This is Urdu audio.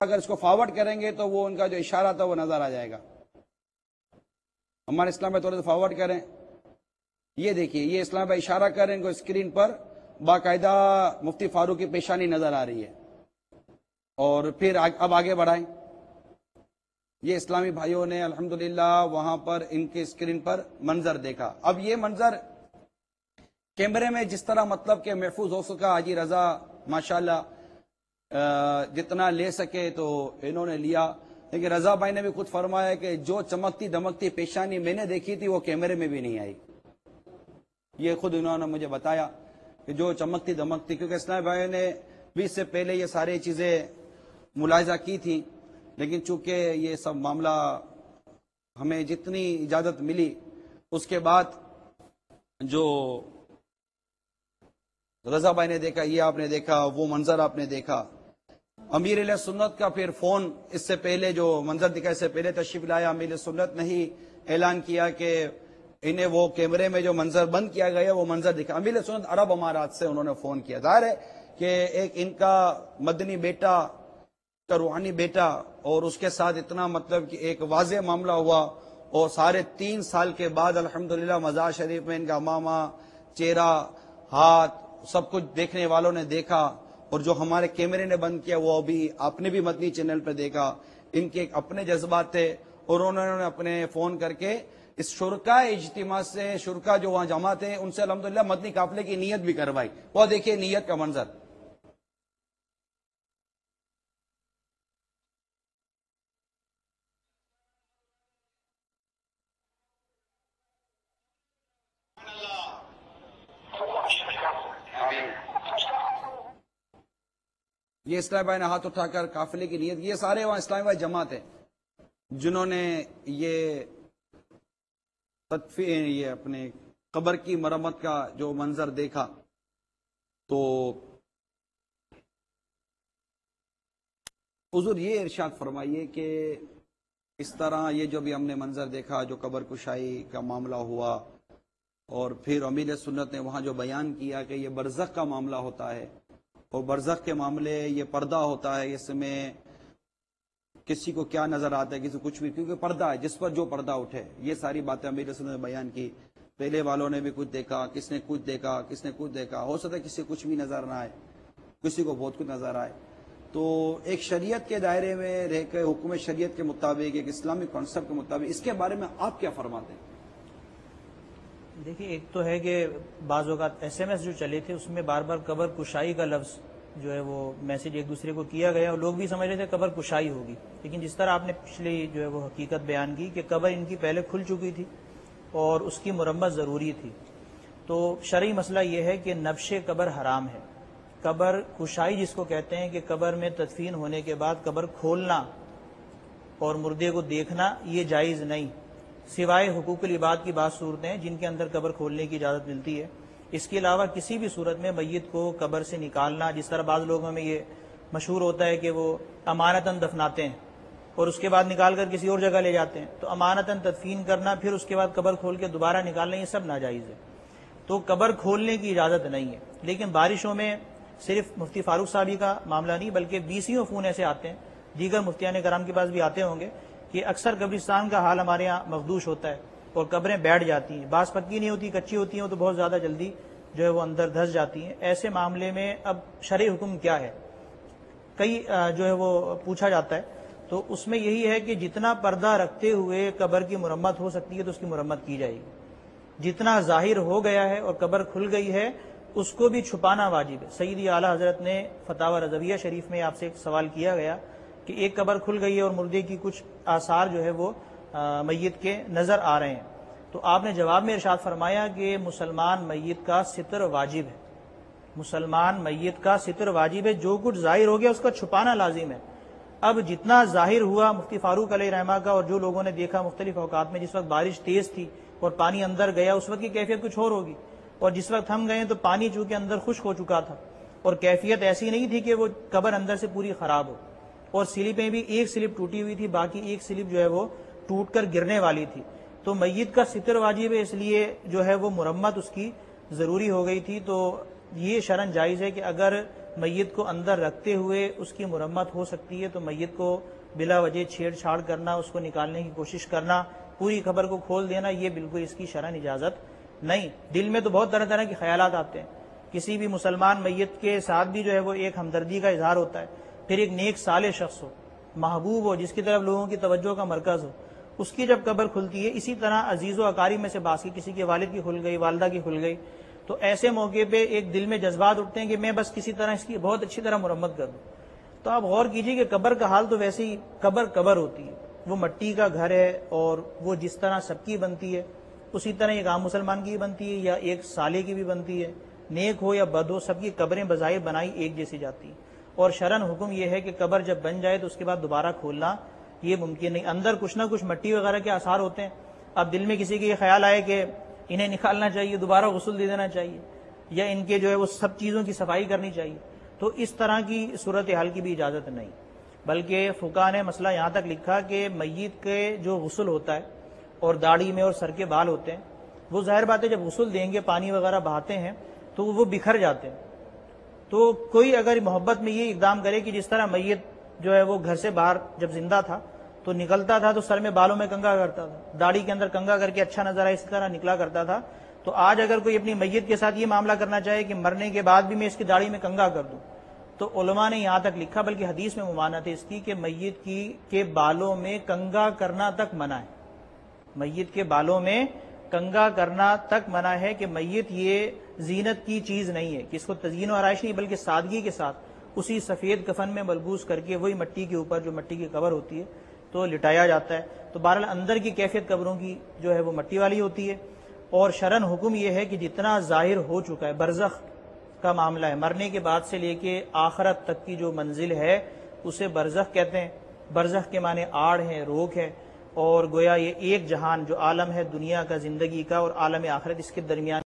اگر اس کو فارورڈ کریں گے تو وہ ان کا جو اشارہ تھا وہ نظر آ جائے گا. ہمارے اسلام میں تھوڑا سا فارورڈ کریں. یہ دیکھیے یہ اسلام میں اشارہ کریں کو اسکرین پر باقاعدہ مفتی فاروق کی پیشانی نظر آ رہی ہے. اور پھر اب آگے بڑھائیں. یہ اسلامی بھائیوں نے الحمدللہ وہاں پر ان کے اسکرین پر منظر دیکھا. اب یہ منظر کیمرے میں جس طرح مطلب کہ محفوظ ہو سکا حاجی رضا ماشاءاللہ جتنا لے سکے تو انہوں نے لیا. لیکن رضا بھائی نے بھی خود فرمایا کہ جو چمکتی دمکتی پیشانی میں نے دیکھی تھی وہ کیمرے میں بھی نہیں آئی. یہ خود انہوں نے مجھے بتایا کہ جو چمکتی دمکتی, کیونکہ اسلامی بھائی نے بھی اس سے پہلے یہ ساری چیزیں ملاحظہ کی تھی, لیکن چونکہ یہ سب معاملہ ہمیں جتنی اجازت ملی اس کے بعد جو رضا بھائی نے دیکھا, یہ آپ نے دیکھا, وہ منظر آپ نے دیکھا. امیر علیہ سنت کا پھر فون اس سے پہلے جو منظر دکھا اس سے پہلے تشریف لایا. امیر علیہ سنت نے ہی اعلان کیا کہ انہیں وہ کیمرے میں جو منظر بند کیا گیا وہ منظر دکھا. امیر علیہ سنت عرب امارات سے انہوں نے فون کیا. ظاہر ہے کہ ایک ان کا مدنی بیٹا کا روحانی بیٹا اور اس کے ساتھ اتنا مطلب کہ ایک واضح معاملہ ہوا, اور 3.5 سال کے بعد الحمدللہ مزار شریف میں ان کا امامہ, چہرہ, ہاتھ سب کچھ دیکھنے والوں نے دیکھا. اور جو ہمارے کیمرے نے بند کیا وہ ابھی آپ نے بھی مدنی چینل پہ دیکھا. ان کے ایک اپنے جذبات تھے اور انہوں نے اپنے فون کر کے اس شرکا اجتماع سے, شرکا جو وہاں جمع تھے ان سے الحمدللہ مدنی قافلے کی نیت بھی کروائی. وہ دیکھیے نیت کا منظر. یہ اسلامی بھائی نے ہاتھ اٹھا کر قافلے کی نیت. یہ سارے وہاں اسلامی بھائی جمع تھے جنہوں نے یہ یہ اپنے قبر کی مرمت کا جو منظر دیکھا. تو حضور یہ ارشاد فرمائیے کہ اس طرح یہ جو بھی ہم نے منظر دیکھا, جو قبر کشائی کا معاملہ ہوا, اور پھر امیر سنت نے وہاں جو بیان کیا کہ یہ برزخ کا معاملہ ہوتا ہے, اور برزخ کے معاملے یہ پردہ ہوتا ہے, اس میں کسی کو کیا نظر آتا ہے, کسی کو کچھ بھی, کیونکہ پردہ ہے جس پر جو پردہ اٹھے. یہ ساری باتیں امیر سنت نے بیان کی. پہلے والوں نے بھی کچھ دیکھا, کس نے کچھ دیکھا, کس نے کچھ دیکھا. ہو سکتا ہے کسی کو کچھ بھی نظر نہ آئے, کسی کو بہت کچھ نظر آئے. تو ایک شریعت کے دائرے میں رہ کے, حکم شریعت کے مطابق, ایک اسلامی کانسیپٹ کے مطابق, اس کے بارے میں آپ کیا فرماتے ہیں؟ دیکھیے, ایک تو ہے کہ بعض اوقات ایس ایم ایس جو چلے تھے اس میں بار بار قبر کشائی کا لفظ جو ہے وہ میسج ایک دوسرے کو کیا گیا, اور لوگ بھی سمجھ رہے تھے قبر کشائی ہوگی. لیکن جس طرح آپ نے پچھلی جو ہے وہ حقیقت بیان کی کہ قبر ان کی پہلے کھل چکی تھی اور اس کی مرمت ضروری تھی. تو شرعی مسئلہ یہ ہے کہ نبش قبر حرام ہے. قبر کشائی جس کو کہتے ہیں کہ قبر میں تدفین ہونے کے بعد قبر کھولنا اور مردے کو دیکھنا, یہ جائز نہیں, سوائے حقوق العباد کی بعض صورتیں ہیں جن کے اندر قبر کھولنے کی اجازت ملتی ہے. اس کے علاوہ کسی بھی صورت میں میت کو قبر سے نکالنا, جس طرح بعض لوگوں میں یہ مشہور ہوتا ہے کہ وہ امانتاً دفناتے ہیں اور اس کے بعد نکال کر کسی اور جگہ لے جاتے ہیں, تو امانتاً تدفین کرنا پھر اس کے بعد قبر کھول کے دوبارہ نکالنا, یہ سب ناجائز ہے. تو قبر کھولنے کی اجازت نہیں ہے. لیکن بارشوں میں صرف مفتی فاروق صاحبی کا معاملہ نہیں بلکہ 20 فون ایسے آتے ہیں, دیگر مفتیان کرام کے پاس بھی آتے ہوں گے, کہ اکثر قبرستان کا حال ہمارے یہاں مخدوش ہوتا ہے اور قبریں بیٹھ جاتی ہیں, بعض پکی نہیں ہوتی, کچی ہوتی ہیں, تو بہت زیادہ جلدی جو ہے وہ اندر دھس جاتی ہیں. ایسے معاملے میں اب شرعی حکم کیا ہے, کئی جو ہے وہ پوچھا جاتا ہے. تو اس میں یہی ہے کہ جتنا پردہ رکھتے ہوئے قبر کی مرمت ہو سکتی ہے تو اس کی مرمت کی جائے گی. جتنا ظاہر ہو گیا ہے اور قبر کھل گئی ہے اس کو بھی چھپانا واجب ہے. سیدی اعلیٰ حضرت نے فتاوی رضویہ شریف میں آپ سے ایک سوال کیا گیا کہ ایک قبر کھل گئی ہے اور مردے کی کچھ آثار جو ہے وہ میت کے نظر آ رہے ہیں, تو آپ نے جواب میں ارشاد فرمایا کہ مسلمان میت کا ستر واجب ہے. مسلمان میت کا ستر واجب ہے, جو کچھ ظاہر ہو گیا اس کا چھپانا لازم ہے. اب جتنا ظاہر ہوا مفتی فاروق علیہ رحمہ کا, اور جو لوگوں نے دیکھا مختلف اوقات میں, جس وقت بارش تیز تھی اور پانی اندر گیا اس وقت کی کیفیت کچھ اور ہوگی, اور جس وقت ہم گئے تو پانی چونکہ اندر خشک ہو چکا تھا اور کیفیت ایسی نہیں تھی کہ وہ قبر اندر سے پوری خراب ہو, اور سلپیں بھی ایک سلپ ٹوٹی ہوئی تھی, باقی ایک سلپ جو ہے وہ ٹوٹ کر گرنے والی تھی. تو میت کا ستر واجب ہے, اس لیے جو ہے وہ مرمت اس کی ضروری ہو گئی تھی. تو یہ شرعاً جائز ہے کہ اگر میت کو اندر رکھتے ہوئے اس کی مرمت ہو سکتی ہے، تو میت کو بلا وجہ چھیڑ چھاڑ کرنا، اس کو نکالنے کی کوشش کرنا، پوری قبر کو کھول دینا، یہ بالکل اس کی شرعاً اجازت نہیں۔ دل میں تو بہت طرح طرح کے خیالات آتے ہیں، کسی بھی مسلمان میت کے ساتھ بھی جو ہے وہ ایک ہمدردی کا اظہار ہوتا ہے، پھر ایک نیک صالح شخص ہو، محبوب ہو، جس کی طرف لوگوں کی توجہ کا مرکز ہو، اس کی جب قبر کھلتی ہے، اسی طرح عزیز و اقارب میں سے باقی کسی کے والد کی کھل گئی، والدہ کی کھل گئی، تو ایسے موقع پہ ایک دل میں جذبات اٹھتے ہیں کہ میں بس کسی طرح اس کی بہت اچھی طرح مرمت کر دوں۔ تو آپ غور کیجئے کہ قبر کا حال تو ویسے ہی قبر ہوتی ہے، وہ مٹی کا گھر ہے، اور وہ جس طرح سب کی بنتی ہے اسی طرح ایک عام مسلمان کی بھی بنتی ہے، یا ایک صالح کی بھی بنتی ہے، نیک ہو یا بد ہو، سب کی قبریں بظاہر بنائی ایک جیسی جاتی ہیں۔ اور شرعاً حکم یہ ہے کہ قبر جب بن جائے تو اس کے بعد دوبارہ کھولنا یہ ممکن نہیں، اندر کچھ نہ کچھ مٹی وغیرہ کے آثار ہوتے ہیں۔ اب دل میں کسی کے یہ خیال آئے کہ انہیں نکالنا چاہیے، دوبارہ غسل دے دینا چاہیے، یا ان کے جو ہے وہ سب چیزوں کی صفائی کرنی چاہیے، تو اس طرح کی صورتحال کی بھی اجازت نہیں، بلکہ فقہاء نے مسئلہ یہاں تک لکھا کہ میت کے جو غسل ہوتا ہے اور داڑھی میں اور سر کے بال ہوتے ہیں، وہ ظاہر بات ہے جب غسل دیں گے، پانی وغیرہ بہاتے ہیں تو وہ بکھر جاتے ہیں۔ تو کوئی اگر محبت میں یہ اقدام کرے کہ جس طرح میت جو ہے وہ گھر سے باہر جب زندہ تھا تو نکلتا تھا تو سر میں بالوں میں کنگھا کرتا تھا، داڑھی کے اندر کنگھا کر کے اچھا نظر آئے، اسی طرح نکلا کرتا تھا، تو آج اگر کوئی اپنی میت کے ساتھ یہ معاملہ کرنا چاہے کہ مرنے کے بعد بھی میں اس کی داڑھی میں کنگھا کر دوں، تو علماء نے یہاں تک لکھا، بلکہ حدیث میں ممانعت ہے اس کی، کہ میت کے بالوں میں کنگھا کرنا تک منع ہے، میت کے بالوں میں کنگھا کرنا تک منع ہے، کہ میت یہ زینت کی چیز نہیں ہے کہ اس کو تزئین و آرائش نہیں، بلکہ سادگی کے ساتھ اسی سفید کفن میں ملبوس کر کے وہی مٹی کے اوپر جو مٹی کی قبر ہوتی ہے تو لٹایا جاتا ہے۔ تو بہرحال اندر کی کیفیت قبروں کی جو ہے وہ مٹی والی ہوتی ہے، اور شرعاً حکم یہ ہے کہ جتنا ظاہر ہو چکا ہے، برزخ کا معاملہ ہے، مرنے کے بعد سے لے کے آخرت تک کی جو منزل ہے اسے برزخ کہتے ہیں۔ برزخ کے معنی آڑ ہے، روک ہے، اور گویا یہ ایک جہان جو عالم ہے دنیا کا، زندگی کا، اور عالم آخرت، اس کے درمیان